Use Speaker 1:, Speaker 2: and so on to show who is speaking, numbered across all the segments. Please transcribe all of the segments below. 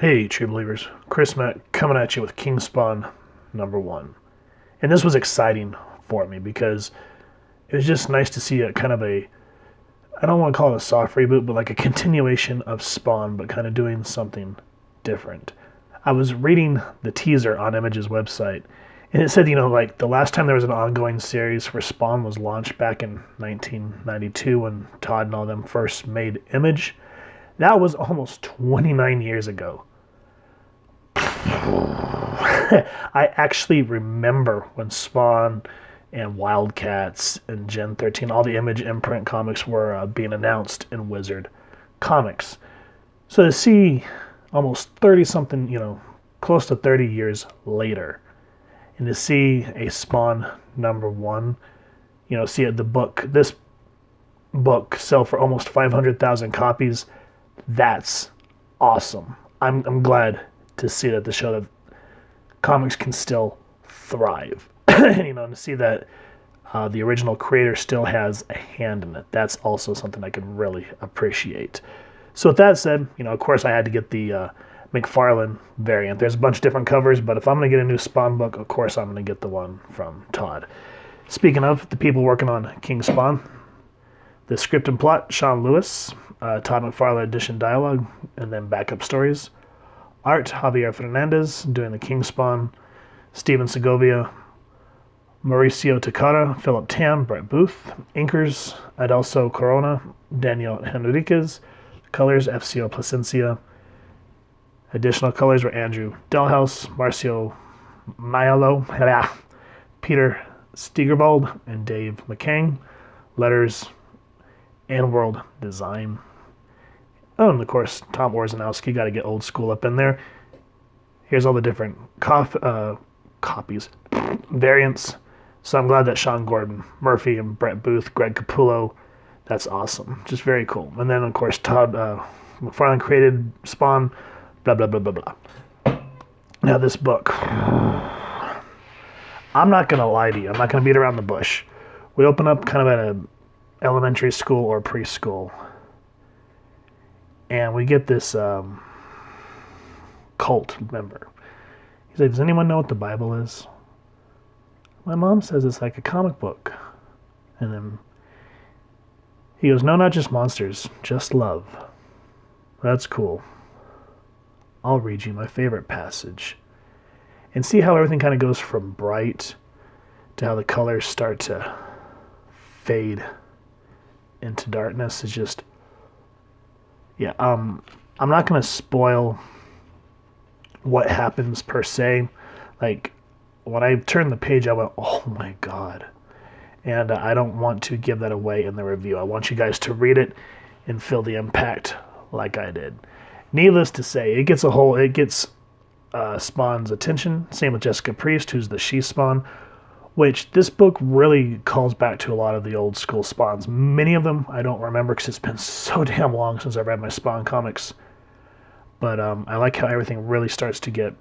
Speaker 1: Hey, true believers. Chris Mack coming at you with King Spawn #1. And this was exciting for me because it was just nice to see a kind of a, I don't want to call it a soft reboot, but like a continuation of Spawn, but kind of doing something different. I was reading the teaser on Image's website, and it said, like the last time there was an ongoing series for Spawn was launched back in 1992 when Todd and all them first made Image. That was almost 29 years ago. I actually remember when Spawn and Wildcats and Gen 13, all the Image imprint comics were being announced in Wizard Comics. So to see almost 30 something, close to 30 years later, and to see a Spawn #1, see this book sell for almost 500,000 copies, that's awesome. I'm glad to see that, to show that comics can still thrive. And, to see that the original creator still has a hand in it, that's also something I can really appreciate. So with that said, of course I had to get the McFarlane variant. There's a bunch of different covers, but if I'm going to get a new Spawn book, of course I'm going to get the one from Todd. Speaking of the people working on King Spawn, the script and plot, Sean Lewis, Todd McFarlane edition dialogue, and then backup stories. Art, Javier Fernandez, doing the King Spawn. Steven Segovia, Mauricio Takara, Philip Tam, Brett Booth. Inkers, Adelso Corona, Daniel Henriquez. Colors, FCO Placencia. Additional colors were Andrew Delhouse, Marcio Maiolo, Peter Steigerwald, and Dave McCain. Letters and world design. Oh, and of course, Tom Orzanowski, got to get old school up in there. Here's all the different copies, variants. So I'm glad that Sean Gordon, Murphy, and Brett Booth, Greg Capullo, that's awesome. Just very cool. And then, of course, Todd McFarlane created Spawn, blah, blah, blah, blah, blah. Now, this book, I'm not going to lie to you. I'm not going to beat around the bush. We open up kind of at an elementary school or preschool, and we get this cult member. He's like, does anyone know what the Bible is? My mom says it's like a comic book. And then he goes, no, not just monsters, just love. That's cool. I'll read you my favorite passage. And see how everything kind of goes from bright to how the colors start to fade into darkness. It's just, yeah, I'm not going to spoil what happens per se. Like, when I turned the page, I went, oh my God. And I don't want to give that away in the review. I want you guys to read it and feel the impact like I did. Needless to say, it gets Spawn's attention. Same with Jessica Priest, who's the She-Spawn, which this book really calls back to a lot of the old school Spawns. Many of them I don't remember because it's been so damn long since I read my Spawn comics. But I like how everything really starts to get,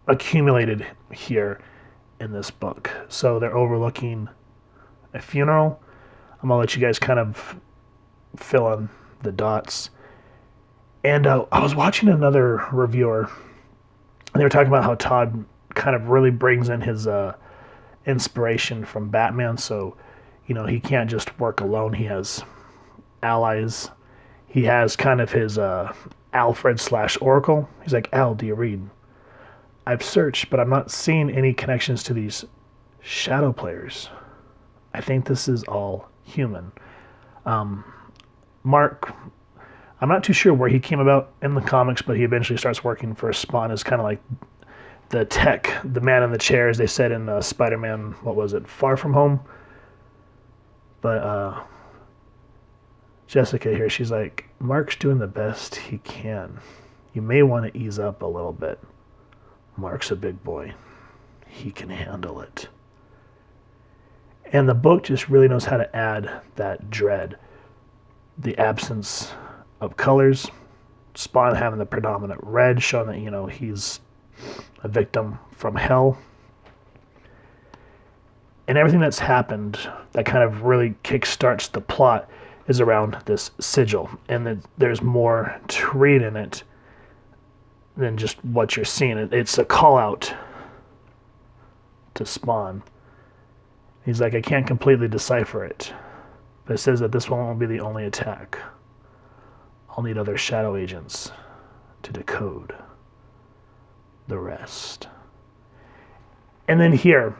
Speaker 1: accumulated here in this book. So they're overlooking a funeral. I'm going to let you guys kind of fill in the dots. And I was watching another reviewer, and they were talking about how Todd kind of really brings in his inspiration from Batman. So, he can't just work alone. He has allies. He has kind of his Alfred/Oracle. He's like, Al, do you read? I've searched, but I'm not seeing any connections to these shadow players. I think this is all human. Mark, I'm not too sure where he came about in the comics, but he eventually starts working for Spawn as kind of like the man in the chair, as they said in Spider-Man, Far From Home? But Jessica here, she's like, Mark's doing the best he can. You may want to ease up a little bit. Mark's a big boy. He can handle it. And the book just really knows how to add that dread. The absence of colors. Spawn having the predominant red, showing that, he's a victim from hell. And everything that's happened that kind of really kickstarts the plot is around this sigil, and that there's more to read in it than just what you're seeing. It's a call out to Spawn. He's like, I can't completely decipher it, but it says that this one won't be the only attack. I'll need other shadow agents to decode the rest. And then here,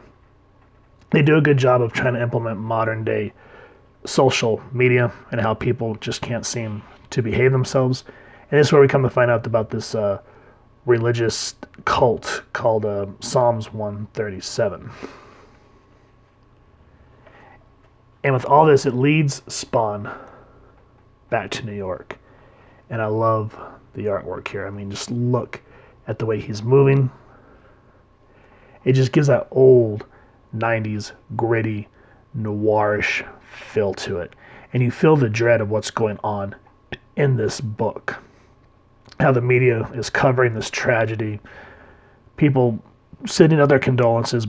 Speaker 1: they do a good job of trying to implement modern day social media and how people just can't seem to behave themselves. And this is where we come to find out about this religious cult called Psalms 137. And with all this, it leads Spawn back to New York. And I love the artwork here. I mean, just look at the way he's moving. It just gives that old 90s gritty, noirish feel to it. And you feel the dread of what's going on in this book. How the media is covering this tragedy. People sending out their condolences.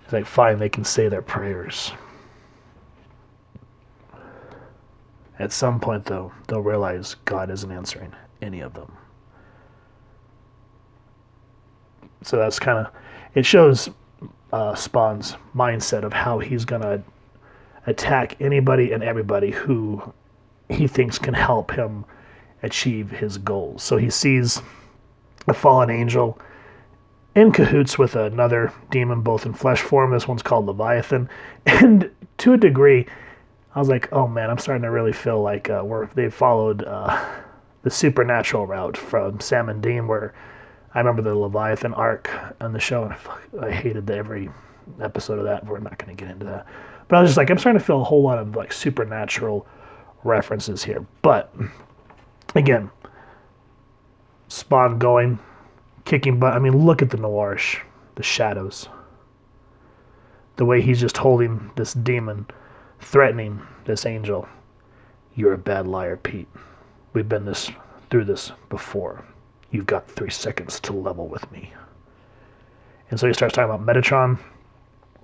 Speaker 1: It's like, fine, they can say their prayers. At some point, though, they'll realize God isn't answering any of them. So that's kind of, it shows Spawn's mindset of how he's going to attack anybody and everybody who he thinks can help him achieve his goals. So he sees a fallen angel in cahoots with another demon, both in flesh form. This one's called Leviathan. And to a degree, I was like, oh man, I'm starting to really feel like they followed the supernatural route from Sam and Dean, where I remember the Leviathan arc on the show, and I hated every episode of that. We're not going to get into that. But I was just like, I'm starting to feel a whole lot of like supernatural references here. But again, Spawn going, kicking butt. I mean, look at the noirish, the shadows. The way he's just holding this demon, threatening this angel. You're a bad liar, Pete. We've been through this before. You've got 3 seconds to level with me. And so he starts talking about Metatron.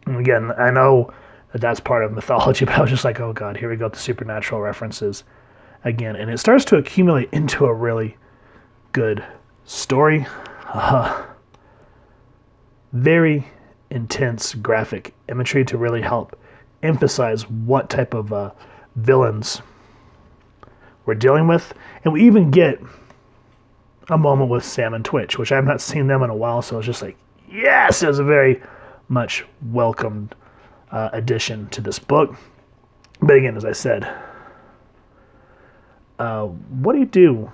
Speaker 1: And again, I know that that's part of mythology, but I was just like, oh God, here we go with the supernatural references again. And it starts to accumulate into a really good story. Very intense graphic imagery to really help emphasize what type of villains we're dealing with. And we even get a moment with Sam and Twitch, which I've not seen them in a while, so it's just like, yes, it was a very much welcomed addition to this book. But again, as I said, what do you do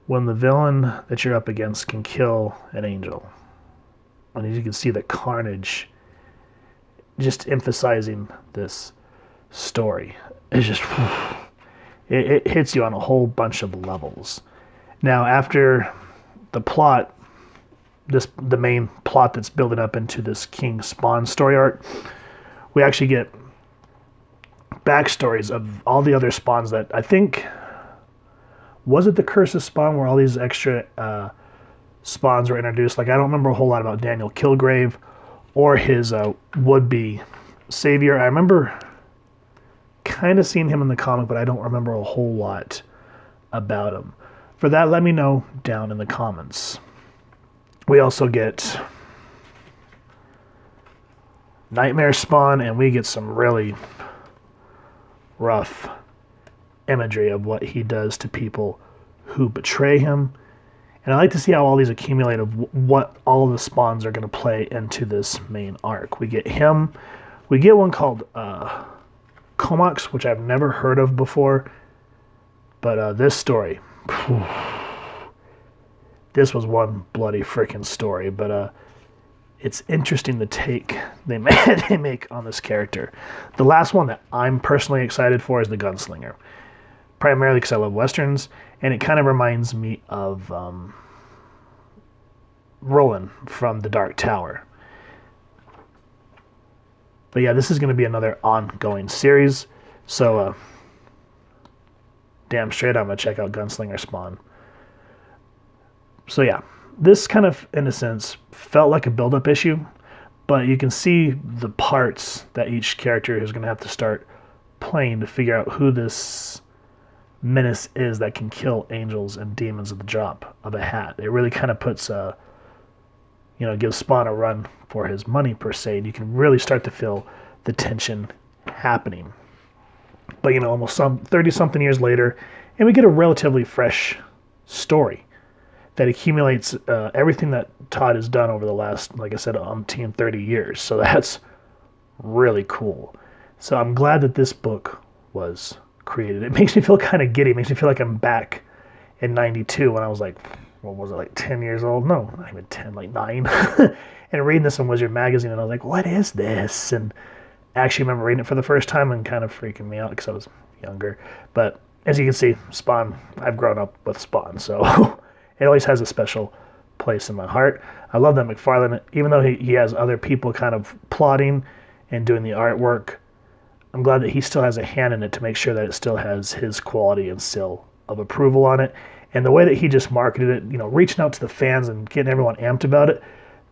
Speaker 1: when the villain that you're up against can kill an angel? And you can see the carnage, just emphasizing this story. It's just, it hits you on a whole bunch of levels. Now, after the plot, the main plot that's building up into this King Spawn story arc, we actually get backstories of all the other Spawns that I think, was it the Curse of Spawn where all these extra Spawns were introduced? Like, I don't remember a whole lot about Daniel Kilgrave or his would-be savior. I remember kind of seeing him in the comic, but I don't remember a whole lot about him. For that, let me know down in the comments. We also get Nightmare Spawn, and we get some really rough imagery of what he does to people who betray him. And I like to see how all these accumulate of what all the Spawns are going to play into this main arc. We get him. We get one called Comox, which I've never heard of before. But this story, this was one bloody freaking story. But it's interesting the take they make on this character. The last one that I'm personally excited for is the Gunslinger. Primarily because I love Westerns, and it kind of reminds me of Roland from The Dark Tower. But yeah, this is going to be another ongoing series, so damn straight I'm going to check out Gunslinger Spawn. So yeah, this kind of, in a sense, felt like a build-up issue, But you can see the parts that each character is going to have to start playing to figure out who this menace is that can kill angels and demons at the drop of a hat. It really kind of puts gives Spawn a run for his money, per se, and you can really start to feel the tension happening. But, almost 30-something years later, and we get a relatively fresh story that accumulates everything that Todd has done over the last, like I said, 30 years. So that's really cool. So I'm glad that this book was created. It makes me feel kind of giddy. It makes me feel like I'm back in 92 when I was like, what was it, like 10 years old? No, not even 10, like 9. And reading this in Wizard Magazine, and I was like, what is this? And I actually remember reading it for the first time and kind of freaking me out because I was younger. But as you can see, Spawn, I've grown up with Spawn, so it always has a special place in my heart. I love that McFarlane, even though he has other people kind of plotting and doing the artwork, I'm glad that he still has a hand in it to make sure that it still has his quality and seal of approval on it. And the way that he just marketed it, reaching out to the fans and getting everyone amped about it,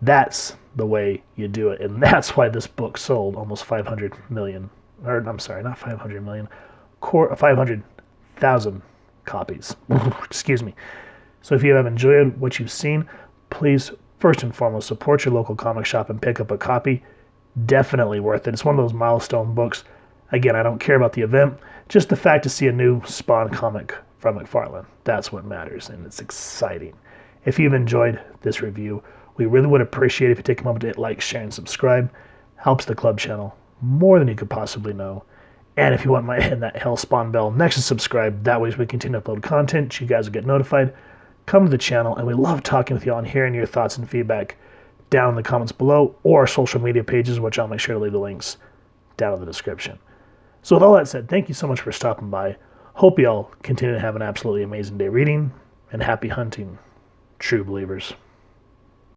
Speaker 1: that's the way you do it. And that's why this book sold almost 500 million, or I'm sorry, not 500 million, 500,000 copies. Excuse me. So if you have enjoyed what you've seen, please, first and foremost, support your local comic shop and pick up a copy. Definitely worth it. It's one of those milestone books. Again, I don't care about the event, just the fact to see a new Spawn comic from McFarlane. That's what matters, and it's exciting. If you've enjoyed this review, we really would appreciate it if you take a moment to hit like, share, and subscribe. Helps the club channel more than you could possibly know. And if you want my hit that hell Spawn bell next to subscribe, that way as we continue to upload content, you guys will get notified. Come to the channel, and we love talking with you and hearing your thoughts and feedback down in the comments below or our social media pages, which I'll make sure to leave the links down in the description. So with all that said, thank you so much for stopping by. Hope you all continue to have an absolutely amazing day reading, and happy hunting, true believers.